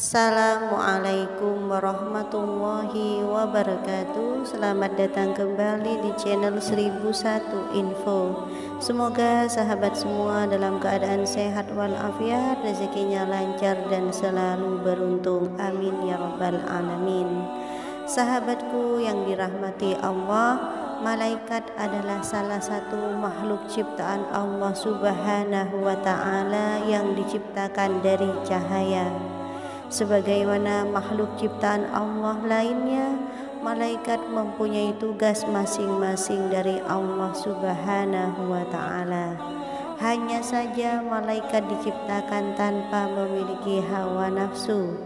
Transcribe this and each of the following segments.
Assalamualaikum warahmatullahi wabarakatuh. Selamat datang kembali di channel 1001 Info. Semoga sahabat semua dalam keadaan sehat walafiat, rezekinya lancar dan selalu beruntung. Amin ya rabbal alamin. Sahabatku yang dirahmati Allah, malaikat adalah salah satu makhluk ciptaan Allah Subhanahu wa ta'ala yang diciptakan dari cahaya. Sebagaimana makhluk ciptaan Allah lainnya, malaikat mempunyai tugas masing-masing dari Allah Subhanahu wa ta'ala. Hanya saja malaikat diciptakan tanpa memiliki hawa nafsu.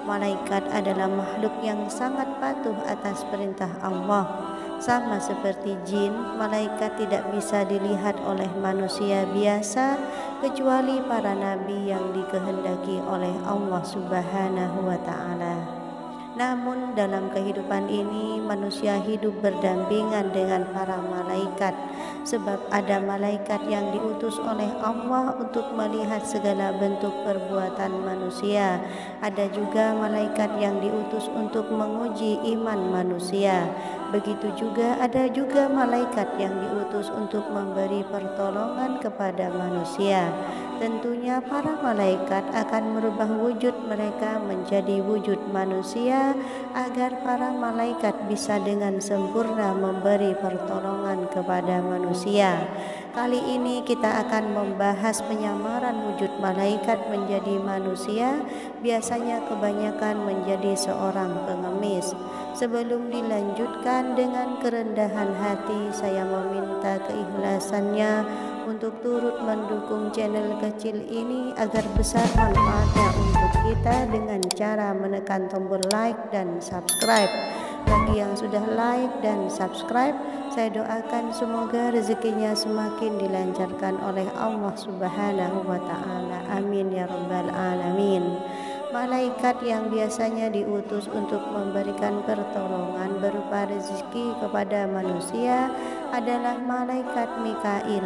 Malaikat adalah makhluk yang sangat patuh atas perintah Allah. Sama seperti jin, malaikat tidak bisa dilihat oleh manusia biasa kecuali para nabi yang dikehendaki oleh Allah Subhanahu wa ta'ala. Namun dalam kehidupan ini manusia hidup berdampingan dengan para malaikat, sebab ada malaikat yang diutus oleh Allah untuk melihat segala bentuk perbuatan manusia. Ada juga malaikat yang diutus untuk menguji iman manusia. Begitu juga ada juga malaikat yang diutus untuk memberi pertolongan kepada manusia. Tentunya para malaikat akan merubah wujud mereka menjadi wujud manusia agar para malaikat bisa dengan sempurna memberi pertolongan kepada manusia. Kali ini kita akan membahas penyamaran wujud malaikat menjadi manusia. Biasanya kebanyakan menjadi seorang pengemis. Sebelum dilanjutkan dengan kerendahan hati, saya meminta keikhlasannya untuk turut mendukung channel kecil ini agar besar manfaatnya untuk kita dengan cara menekan tombol like dan subscribe. Bagi yang sudah like dan subscribe, saya doakan semoga rezekinya semakin dilancarkan oleh Allah Subhanahu wa ta'ala. Amin ya rabbal alamin. Malaikat yang biasanya diutus untuk memberikan pertolongan berupa rezeki kepada manusia adalah malaikat Mikail.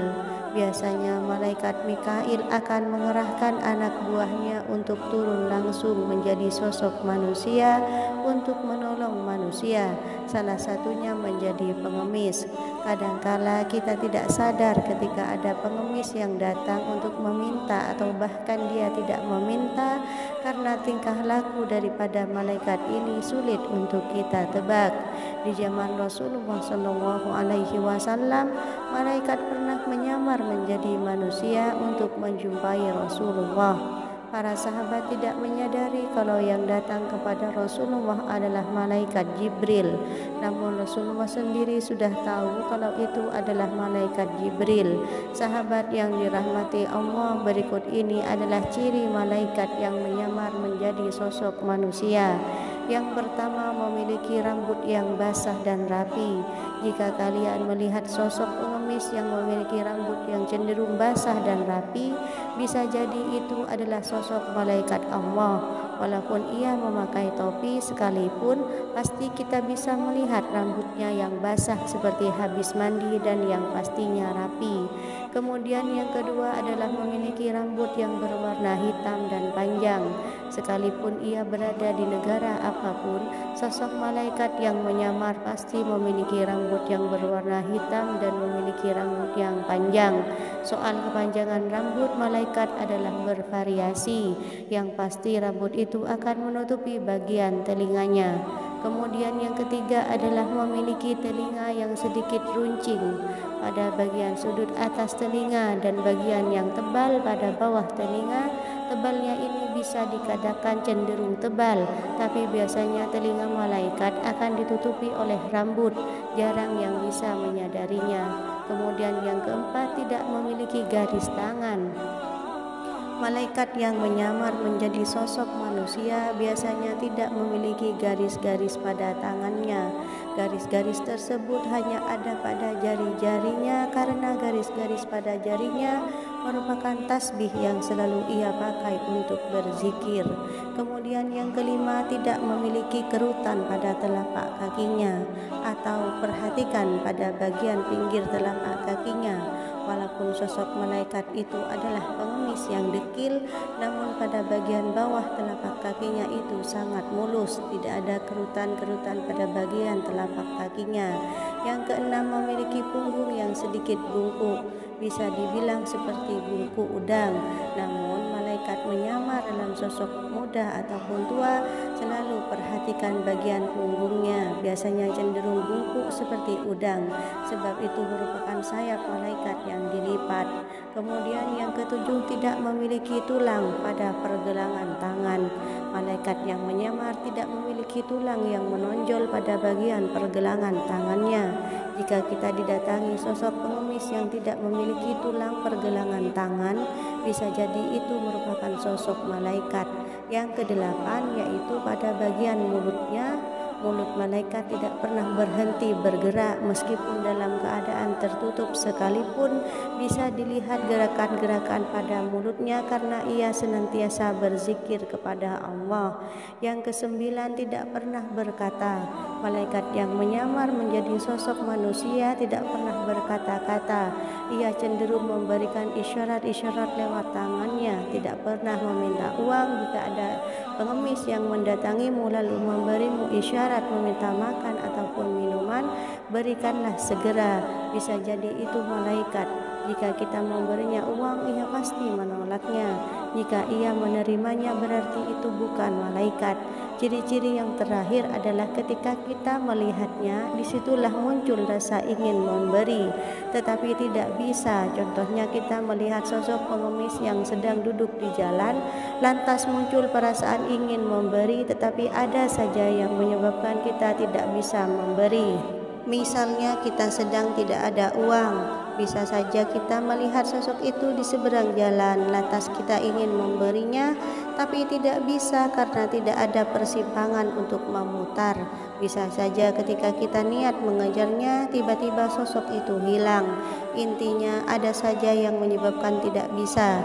Biasanya malaikat Mikail akan mengerahkan anak buahnya untuk turun langsung menjadi sosok manusia untuk menolong manusia, salah satunya menjadi pengemis. Kadangkala kita tidak sadar ketika ada pengemis yang datang untuk meminta atau bahkan dia tidak meminta, karena tingkah laku daripada malaikat ini sulit untuk kita tebak. Di zaman Rasulullah SAW, malaikat pernah menyamar menjadi manusia untuk menjumpai Rasulullah. Para sahabat tidak menyadari kalau yang datang kepada Rasulullah adalah malaikat Jibril. Namun Rasulullah sendiri sudah tahu kalau itu adalah malaikat Jibril. Sahabat yang dirahmati Allah, berikut ini adalah ciri malaikat yang menyamar menjadi sosok manusia. Yang pertama, memiliki rambut yang basah dan rapi. Jika kalian melihat sosok pengemis yang memiliki rambut yang cenderung basah dan rapi, bisa jadi itu adalah sosok malaikat Allah. Walaupun ia memakai topi sekalipun, pasti kita bisa melihat rambutnya yang basah seperti habis mandi dan yang pastinya rapi. Kemudian yang kedua adalah memiliki rambut yang berwarna hitam dan panjang. Sekalipun ia berada di negara apapun, sosok malaikat yang menyamar pasti memiliki rambut yang berwarna hitam dan memiliki rambut yang panjang. Soal kepanjangan rambut malaikat adalah bervariasi. Yang pasti rambut itu akan menutupi bagian telinganya. Kemudian yang ketiga adalah memiliki telinga yang sedikit runcing pada bagian sudut atas telinga dan bagian yang tebal pada bawah telinga. Tebalnya ini bisa dikatakan cenderung tebal, tapi biasanya telinga malaikat akan ditutupi oleh rambut, jarang yang bisa menyadarinya. Kemudian yang keempat, tidak memiliki garis tangan. Malaikat yang menyamar menjadi sosok manusia biasanya tidak memiliki garis-garis pada tangannya. Garis-garis tersebut hanya ada pada jari-jarinya, karena garis-garis pada jarinya merupakan tasbih yang selalu ia pakai untuk berzikir. Kemudian yang kelima, tidak memiliki kerutan pada telapak kakinya, atau perhatikan pada bagian pinggir telapak kakinya. Walaupun sosok malaikat itu adalah pengemis yang dekil, namun pada bagian bawah telapak kakinya itu sangat mulus, tidak ada kerutan-kerutan pada bagian telapak kakinya. Yang keenam, memiliki punggung yang sedikit bungkuk, bisa dibilang seperti bungkuk udang. Namun malaikat menyamar dalam sosok muda ataupun tua, selalu perhatikan bagian punggungnya, biasanya cenderung bungkuk seperti udang, sebab itu merupakan sayap malaikat yang dilipat. Kemudian yang ketujuh, tidak memiliki tulang pada pergelangan tangan. Malaikat yang menyamar tidak memiliki tulang yang menonjol pada bagian pergelangan tangannya. Jika kita didatangi sosok pengemis yang tidak memiliki tulang pergelangan tangan, bisa jadi itu merupakan sosok malaikat. Yang kedelapan, yaitu pada bagian mulutnya. Mulut malaikat tidak pernah berhenti bergerak meskipun dalam keadaan tertutup sekalipun, bisa dilihat gerakan-gerakan pada mulutnya karena ia senantiasa berzikir kepada Allah. Yang kesembilan, tidak pernah berkata. Malaikat yang menyamar menjadi sosok manusia tidak pernah berkata-kata. Ia cenderung memberikan isyarat-isyarat lewat tangannya, tidak pernah meminta uang. Jika ada pengemis yang mendatangimu lalu memberimu isyarat meminta makan ataupun minuman, berikanlah segera. Bisa jadi itu malaikat. Jika kita memberinya uang, ia pasti menolaknya. Jika ia menerimanya, berarti itu bukan malaikat. Ciri-ciri yang terakhir adalah ketika kita melihatnya, disitulah muncul rasa ingin memberi, tetapi tidak bisa. Contohnya, kita melihat sosok pengemis yang sedang duduk di jalan, lantas muncul perasaan ingin memberi, tetapi ada saja yang menyebabkan kita tidak bisa memberi. Misalnya, kita sedang tidak ada uang. Bisa saja kita melihat sosok itu di seberang jalan, lantas kita ingin memberinya, tapi tidak bisa karena tidak ada persimpangan untuk memutar. Bisa saja ketika kita niat mengejarnya, tiba-tiba sosok itu hilang. Intinya, ada saja yang menyebabkan tidak bisa.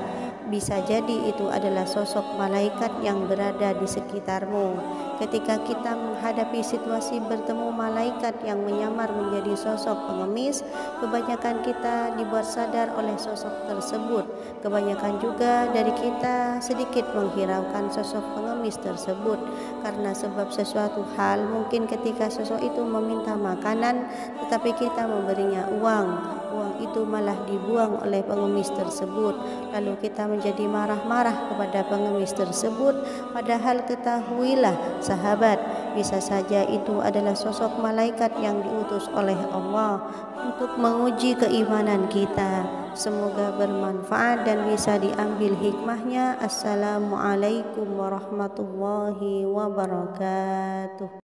Bisa jadi itu adalah sosok malaikat yang berada di sekitarmu. Ketika kita menghadapi situasi bertemu malaikat yang menyamar menjadi sosok pengemis, kebanyakan kita dibuat sadar oleh sosok tersebut. Kebanyakan juga dari kita sedikit menghiraukan sosok pengemis tersebut karena sebab sesuatu hal. Mungkin ketika sosok itu meminta makanan, tetapi kita memberinya uang itu malah dibuang oleh pengemis tersebut. Lalu kita menjadi marah-marah kepada pengemis tersebut, padahal ketahuilah sahabat, bisa saja itu adalah sosok malaikat yang diutus oleh Allah untuk menguji keimanan kita. Semoga bermanfaat dan bisa diambil hikmahnya. Assalamualaikum warahmatullahi wabarakatuh.